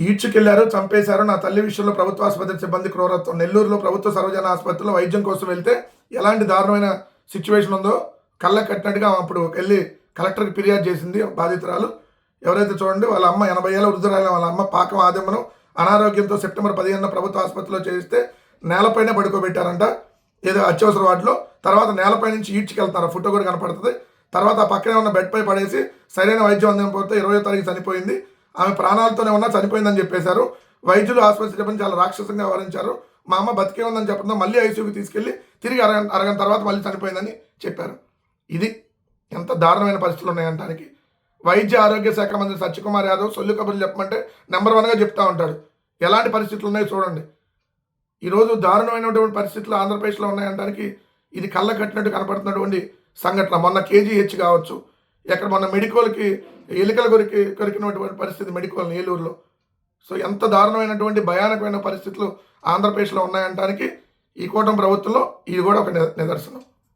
ఈడ్చుకెళ్లారు, చంపేశారు. నా తల్లి విషయంలో ప్రభుత్వ ఆసుపత్రి సిబ్బంది క్రూరత్వం. నెల్లూరులో ప్రభుత్వ సర్వజన ఆసుపత్రిలో వైద్యం కోసం వెళ్తే ఎలాంటి దారుణమైన సిచ్యువేషన్ ఉందో కళ్ళకు కట్టినట్టుగా అప్పుడు వెళ్ళి కలెక్టర్కి ఫిర్యాదు చేసింది బాధితురాలు. ఎవరైతే చూడండి, వాళ్ళ అమ్మ 80 ఏళ్ళ వృద్ధురాలైన వాళ్ళ అమ్మ పాకం ఆదిమ్మను అనారోగ్యంతో సెప్టెంబర్ 15న ప్రభుత్వ ఆసుపత్రిలో చేయిస్తే నేలపైనే పడుకోబెట్టారంట, ఏదో అత్యవసర వాటిలో. తర్వాత నేలపై నుంచి ఈడ్చుకెళ్తారు, ఫోటో కూడా కనపడుతుంది. తర్వాత ఆ పక్కనే ఉన్న బెడ్పై పడేసి సరైన వైద్యం అందకపోతే 20వ తారీఖు చనిపోయింది. ఆమె ప్రాణాలతోనే ఉన్నా చనిపోయిందని చెప్పేశారు. వైద్యులు ఆసుపత్రి సిబ్బంది చాలా రాక్షసంగా వ్యవహరించారు. మా అమ్మ బతికే ఉందని చెప్పడంతో మళ్ళీ ఐసీయూకి తీసుకెళ్లి తిరిగి అరగంట తర్వాత మళ్ళీ చనిపోయిందని చెప్పారు. ఇది ఎంత దారుణమైన పరిస్థితులు ఉన్నాయంటానికి. వైద్య ఆరోగ్య శాఖ మంత్రి సత్యకుమార్ యాదవ్ సొల్లు కబుర్లు చెప్పమంటే నెంబర్ 1గా చెప్తా ఉంటాడు. ఎలాంటి పరిస్థితులు ఉన్నాయో చూడండి. ఈరోజు దారుణమైనటువంటి పరిస్థితులు ఆంధ్రప్రదేశ్లో ఉన్నాయంటానికి ఇది కళ్ళ కట్టినట్టు కనపడుతున్నటువంటి సంఘటన. మొన్న కేజీహెచ్ కావచ్చు, ఎక్కడ మొన్న మెడికోల్కి ఎలుకల కొరికినటువంటి పరిస్థితి మెడికోల్ ఏలూరులో. సో ఎంత దారుణమైనటువంటి భయానకమైన పరిస్థితులు ఆంధ్రప్రదేశ్లో ఉన్నాయంటానికి ఈ కూటమి ప్రభుత్వంలో ఇది కూడా ఒక నిదర్శనం.